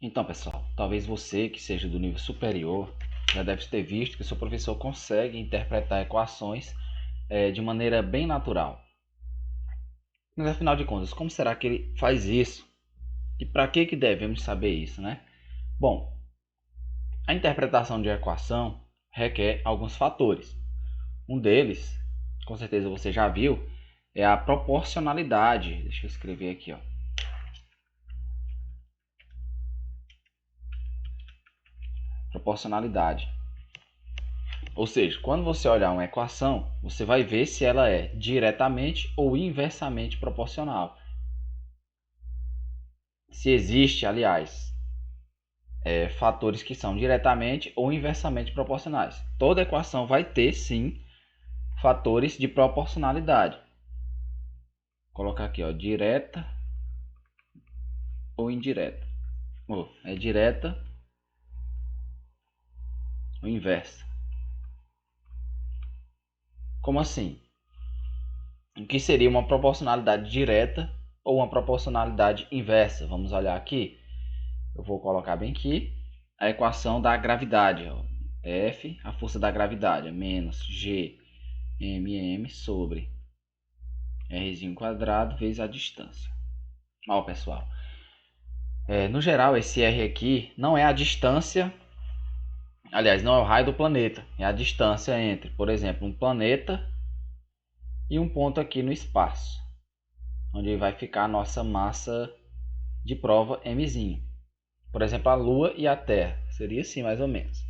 Então, pessoal, talvez você que seja do nível superior já deve ter visto que o seu professor consegue interpretar equações de maneira bem natural. Mas afinal de contas, como será que ele faz isso? E para que devemos saber isso, né? Bom, a interpretação de equação requer alguns fatores. Um deles, com certeza você já viu, é a proporcionalidade. Deixa eu escrever aqui, ó. Proporcionalidade. Ou seja, quando você olhar uma equação, você vai ver se ela é diretamente ou inversamente proporcional. Se existe, aliás, fatores que são diretamente ou inversamente proporcionais. Toda equação vai ter, sim, fatores de proporcionalidade. Vou colocar aqui, ó, direta ou indireta. É direta ou inversa. Como assim? O que seria uma proporcionalidade direta ou uma proporcionalidade inversa? Vamos olhar aqui. Eu vou colocar bem aqui a equação da gravidade. Ó. F, a força da gravidade, é menos G mm sobre rzinho quadrado vezes a distância. Ó, pessoal, no geral esse r aqui não é a distância, aliás, não é o raio do planeta, é a distância entre, por exemplo, um planeta e um ponto aqui no espaço, onde vai ficar a nossa massa de prova mzinho. Por exemplo, a Lua e a Terra, seria assim mais ou menos.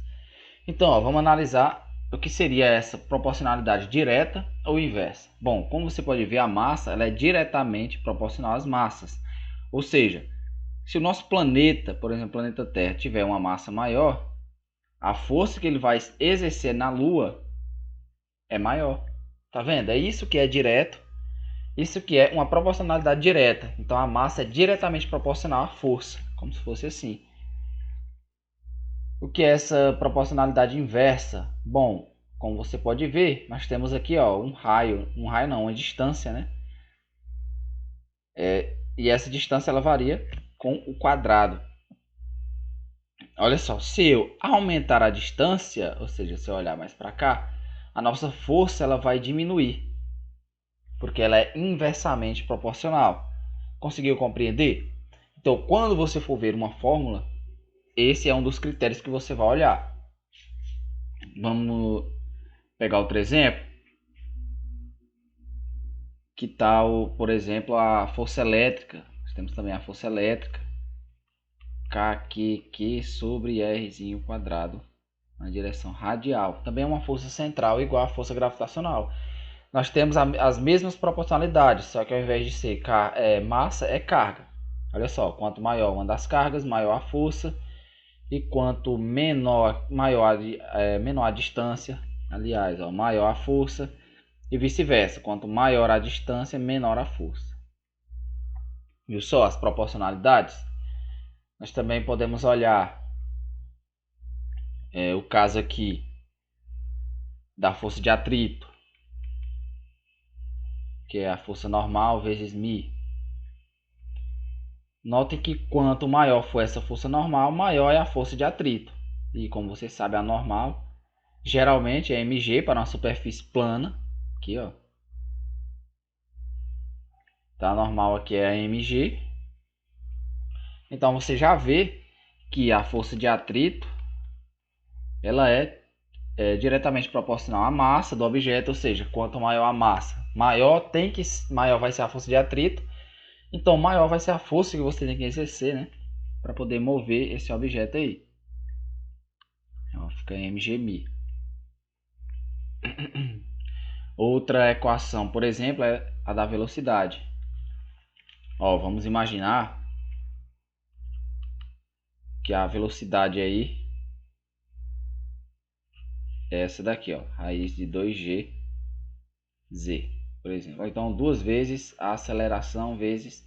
Então, ó, vamos analisar o que seria essa proporcionalidade direta ou inversa. Bom, como você pode ver, a massa ela é diretamente proporcional às massas. Ou seja, se o nosso planeta, por exemplo, o planeta Terra, tiver uma massa maior, a força que ele vai exercer na Lua é maior. Tá vendo? É isso que é direto, isso que é uma proporcionalidade direta. Então a massa é diretamente proporcional à força, como se fosse assim. O que é essa proporcionalidade inversa? Bom, como você pode ver, nós temos aqui ó, um raio não, uma distância, né? E essa distância ela varia com o quadrado. Olha só, se eu aumentar a distância, ou seja, se eu olhar mais para cá, a nossa força ela vai diminuir, porque ela é inversamente proporcional. Conseguiu compreender? Então, quando você for ver uma fórmula, esse é um dos critérios que você vai olhar. Vamos pegar outro exemplo. Que tal, por exemplo, a força elétrica? Nós temos também a força elétrica. KQ sobre Rzinho quadrado na direção radial. Também é uma força central igual à força gravitacional. Nós temos as mesmas proporcionalidades, só que ao invés de ser massa, é carga. Olha só, quanto maior uma das cargas, maior a força. E quanto menor a distância, aliás, ó, maior a força. E vice-versa, quanto maior a distância, menor a força. Viu só as proporcionalidades? Nós também podemos olhar o caso aqui da força de atrito, que é a força normal vezes μ. Notem que quanto maior for essa força normal, maior é a força de atrito. E como você sabe, a normal geralmente é mg para uma superfície plana. Aqui, ó. Tá, a normal aqui é a mg. Então você já vê que a força de atrito ela é diretamente proporcional à massa do objeto, ou seja, quanto maior a massa, maior vai ser a força de atrito. Então, maior vai ser a força que você tem que exercer, né, para poder mover esse objeto aí. Então, fica mgm. Outra equação, por exemplo, é a da velocidade. Ó, vamos imaginar que a velocidade aí é essa daqui, ó, raiz de 2g z, por exemplo. Então, duas vezes a aceleração vezes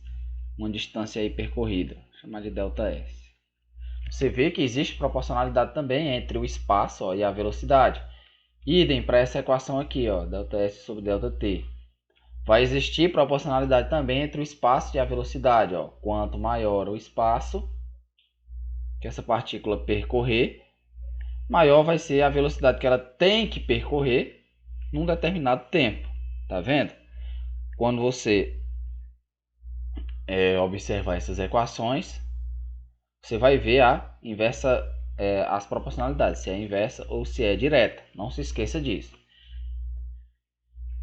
uma distância aí percorrida, chamar de ΔS. Você vê que existe proporcionalidade também entre o espaço, ó, e a velocidade. Idem para essa equação aqui, ó, ΔS sobre ΔT. Vai existir proporcionalidade também entre o espaço e a velocidade. Ó. Quanto maior o espaço, que essa partícula percorrer, maior vai ser a velocidade que ela tem que percorrer num determinado tempo. Tá vendo? Quando você observar essas equações, você vai ver a inversa, as proporcionalidades, se é inversa ou se é direta. Não se esqueça disso.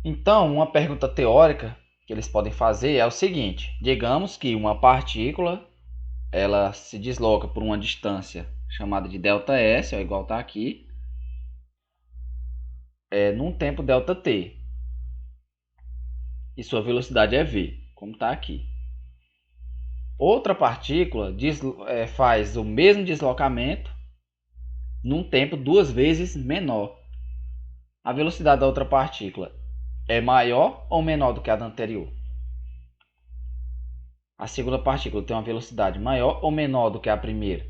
Então, uma pergunta teórica que eles podem fazer é o seguinte: digamos que uma partícula ela se desloca por uma distância chamada de ΔS, igual está aqui, num tempo ΔT. E sua velocidade é v, como está aqui. Outra partícula faz o mesmo deslocamento num tempo 2 vezes menor. A velocidade da outra partícula é maior ou menor do que a da anterior? A segunda partícula tem uma velocidade maior ou menor do que a primeira?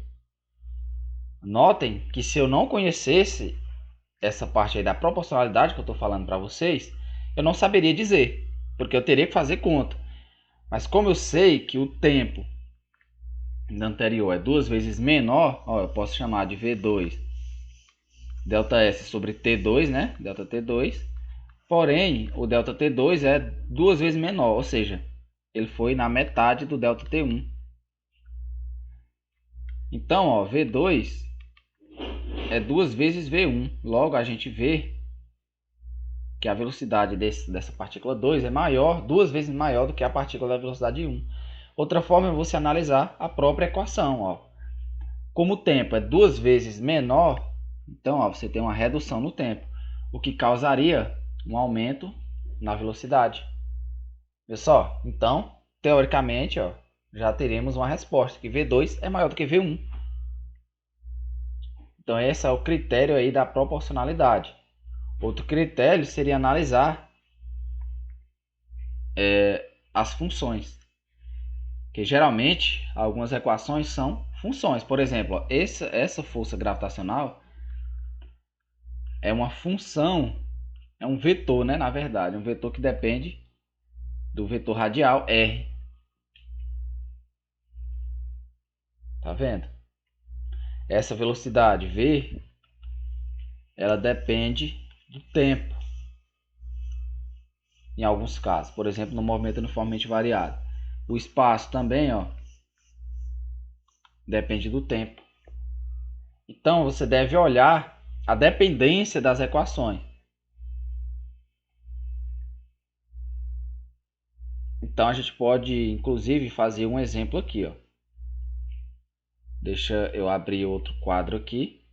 Notem que se eu não conhecesse essa parte aí da proporcionalidade que eu estou falando para vocês, eu não saberia dizer, porque eu teria que fazer conta. Mas como eu sei que o tempo da anterior é 2 vezes menor, eu posso chamar de V2 ΔS sobre T2, né? ΔT2. Porém, o ΔT2 é 2 vezes menor, ou seja, ele foi na metade do ΔT1. Então, V2 é 2 vezes V1. Logo, a gente vê que a velocidade dessa partícula 2 é maior, 2 vezes maior do que a partícula da velocidade 1. Outra forma é você analisar a própria equação. Como o tempo é 2 vezes menor, então você tem uma redução no tempo, o que causaria um aumento na velocidade. Viu só? Então, teoricamente, já teremos uma resposta, que V2 é maior do que V1. Então, esse é o critério aí da proporcionalidade. Outro critério seria analisar as funções. Que geralmente, algumas equações são funções. Por exemplo, essa força gravitacional é uma função, é um vetor, né? Na verdade, um vetor que depende do vetor radial R. Tá vendo? Essa velocidade V, ela depende do tempo. Em alguns casos, por exemplo, no movimento uniformemente variado. O espaço também, depende do tempo. Então, você deve olhar a dependência das equações. Então, a gente pode, inclusive, fazer um exemplo aqui. Deixa eu abrir outro quadro aqui.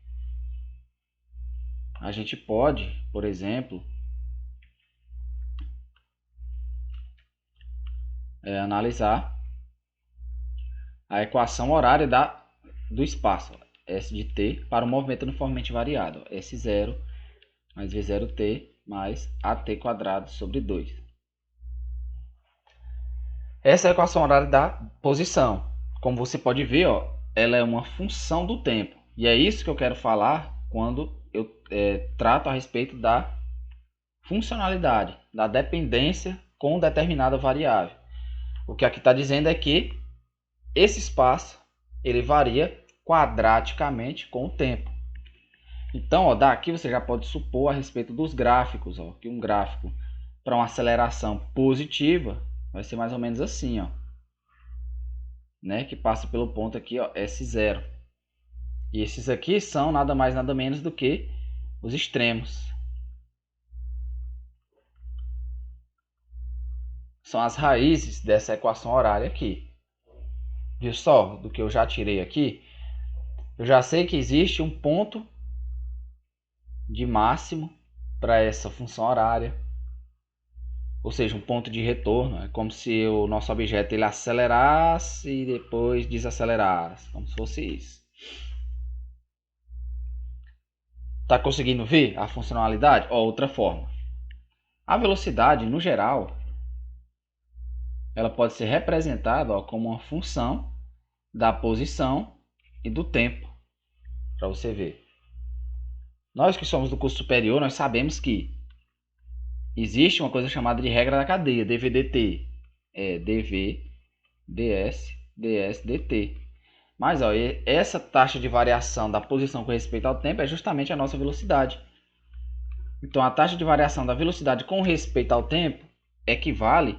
A gente pode, por exemplo, analisar a equação horária do espaço, S de t, para o movimento uniformemente variado. S0 mais V0t mais at² sobre 2. Essa é a equação horária da posição. Como você pode ver, ela é uma função do tempo. E é isso que eu quero falar quando eu trato a respeito da funcionalidade, da dependência com determinada variável. O que aqui está dizendo é que esse espaço ele varia quadraticamente com o tempo. Então, daqui você já pode supor a respeito dos gráficos, que um gráfico para uma aceleração positiva vai ser mais ou menos assim, né? Que passa pelo ponto aqui, S0. E esses aqui são nada mais nada menos do que os extremos. São as raízes dessa equação horária aqui. Viu só do que eu já tirei aqui? Eu já sei que existe um ponto de máximo para essa função horária. Ou seja, um ponto de retorno. É como se o nosso objeto ele acelerasse e depois desacelerasse. Como se fosse isso. Está conseguindo ver a funcionalidade? Outra forma. A velocidade, no geral, ela pode ser representada como uma função da posição e do tempo. Para você ver. Nós que somos do curso superior, nós sabemos que existe uma coisa chamada de regra da cadeia, dV/dt. É dV, ds, ds, dt. Mas ó, essa taxa de variação da posição com respeito ao tempo é justamente a nossa velocidade. Então a taxa de variação da velocidade com respeito ao tempo equivale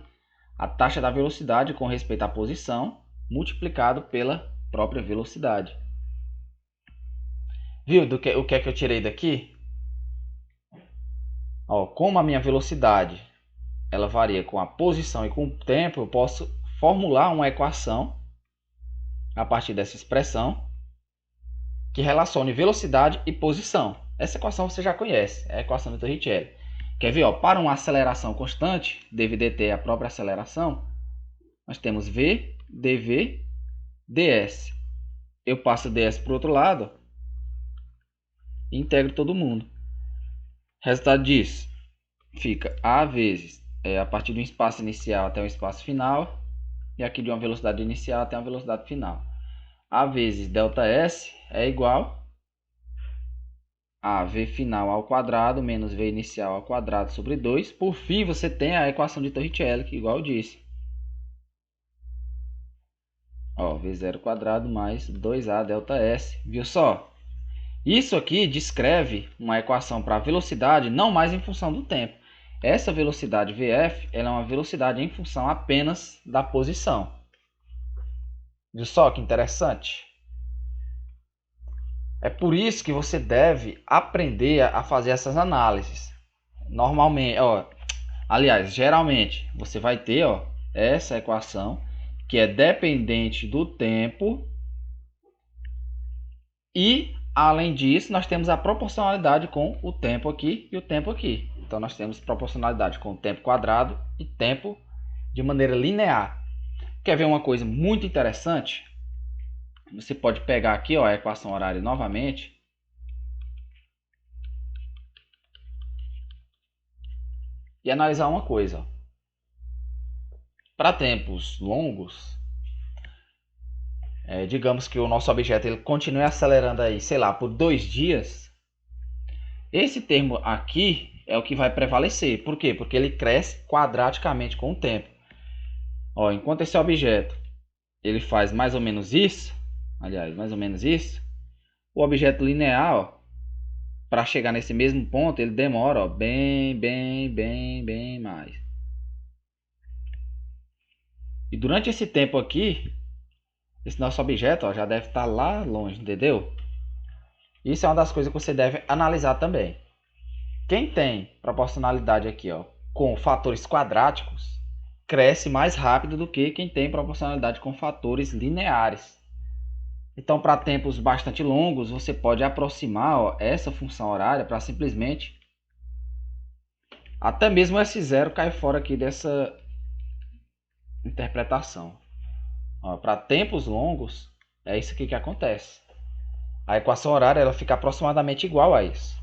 à taxa da velocidade com respeito à posição multiplicado pela própria velocidade. Viu o que é que eu tirei daqui? Ó, como a minha velocidade ela varia com a posição e com o tempo, eu posso formular uma equação a partir dessa expressão que relacione velocidade e posição. Essa equação você já conhece, é a equação de Torricelli. Quer ver? Ó, para uma aceleração constante, dv dt é a própria aceleração, nós temos v dv ds. Eu passo ds para o outro lado e integro todo mundo. Resultado disso fica a vezes a partir de um espaço inicial até um espaço final, e aqui de uma velocidade inicial até uma velocidade final. A vezes ΔS é igual a V final ao quadrado menos V inicial ao quadrado sobre 2. Por fim, você tem a equação de Torricelli, que igual eu disse. Ó, V0 quadrado mais 2A ΔS. Viu só? Isso aqui descreve uma equação para a velocidade não mais em função do tempo. Essa velocidade Vf ela é uma velocidade em função apenas da posição. Viu só que interessante? É por isso que você deve aprender a fazer essas análises. Normalmente, geralmente, você vai ter essa equação que é dependente do tempo e, além disso, nós temos a proporcionalidade com o tempo aqui e o tempo aqui. Então, nós temos proporcionalidade com o tempo quadrado e tempo de maneira linear. Quer ver uma coisa muito interessante? Você pode pegar aqui a equação horária novamente. E analisar uma coisa. Para tempos longos, digamos que o nosso objeto ele continue acelerando aí, sei lá, por 2 dias. Esse termo aqui é o que vai prevalecer. Por quê? Porque ele cresce quadraticamente com o tempo. Ó, enquanto esse objeto ele faz mais ou menos isso, o objeto linear, para chegar nesse mesmo ponto, ele demora bem mais. E durante esse tempo aqui, esse nosso objeto já deve estar lá longe, entendeu? Isso é uma das coisas que você deve analisar também. Quem tem proporcionalidade aqui com fatores quadráticos, cresce mais rápido do que quem tem proporcionalidade com fatores lineares. Então, para tempos bastante longos, você pode aproximar essa função horária para simplesmente... Até mesmo esse zero cai fora aqui dessa interpretação. Para tempos longos, é isso aqui que acontece. A equação horária ela fica aproximadamente igual a isso.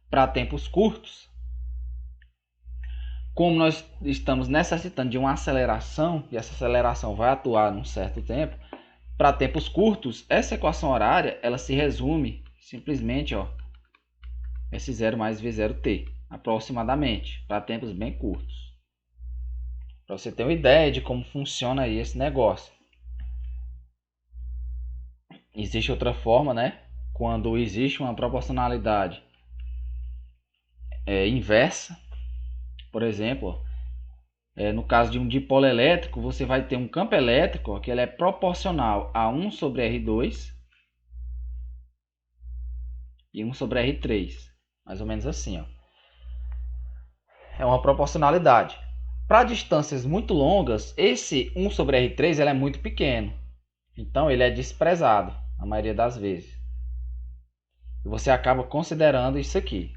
Para tempos curtos, como nós estamos necessitando de uma aceleração, e essa aceleração vai atuar num certo tempo, para tempos curtos, essa equação horária ela se resume simplesmente esse 0 mais V0t, aproximadamente, para tempos bem curtos. Para você ter uma ideia de como funciona aí esse negócio. Existe outra forma, né? Quando existe uma proporcionalidade inversa, por exemplo, no caso de um dipolo elétrico, você vai ter um campo elétrico que ele é proporcional a 1 sobre R2 e 1 sobre R3. Mais ou menos assim. É uma proporcionalidade. Para distâncias muito longas, esse 1 sobre R3 ele é muito pequeno. Então, ele é desprezado, a maioria das vezes. E você acaba considerando isso aqui.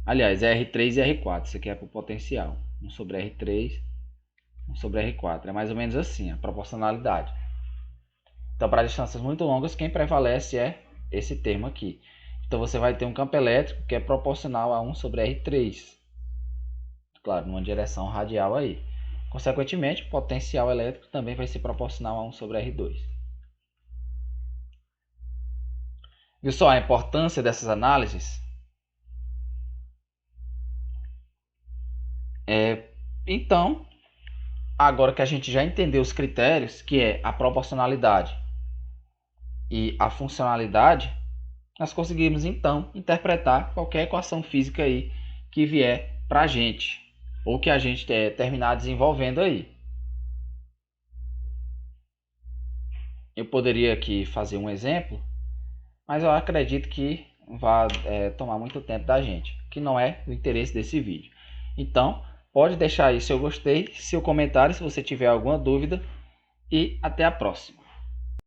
Aliás, é R3 e R4. Isso aqui é para o potencial. 1 sobre R3, 1 sobre R4. É mais ou menos assim, a proporcionalidade. Então, para distâncias muito longas, quem prevalece é esse termo aqui. Então, você vai ter um campo elétrico que é proporcional a 1 sobre R3. Claro, numa direção radial aí. Consequentemente, o potencial elétrico também vai ser proporcional a 1 sobre R2. Viu só a importância dessas análises? Então, agora que a gente já entendeu os critérios, que é a proporcionalidade, e a funcionalidade, nós conseguimos então interpretar qualquer equação física aí que vier para a gente, ou que a gente terminar desenvolvendo aí. Eu poderia aqui fazer um exemplo, mas eu acredito que vai tomar muito tempo da gente, que não é o interesse desse vídeo. Então, pode deixar aí seu gostei, seu comentário se você tiver alguma dúvida, e até a próxima.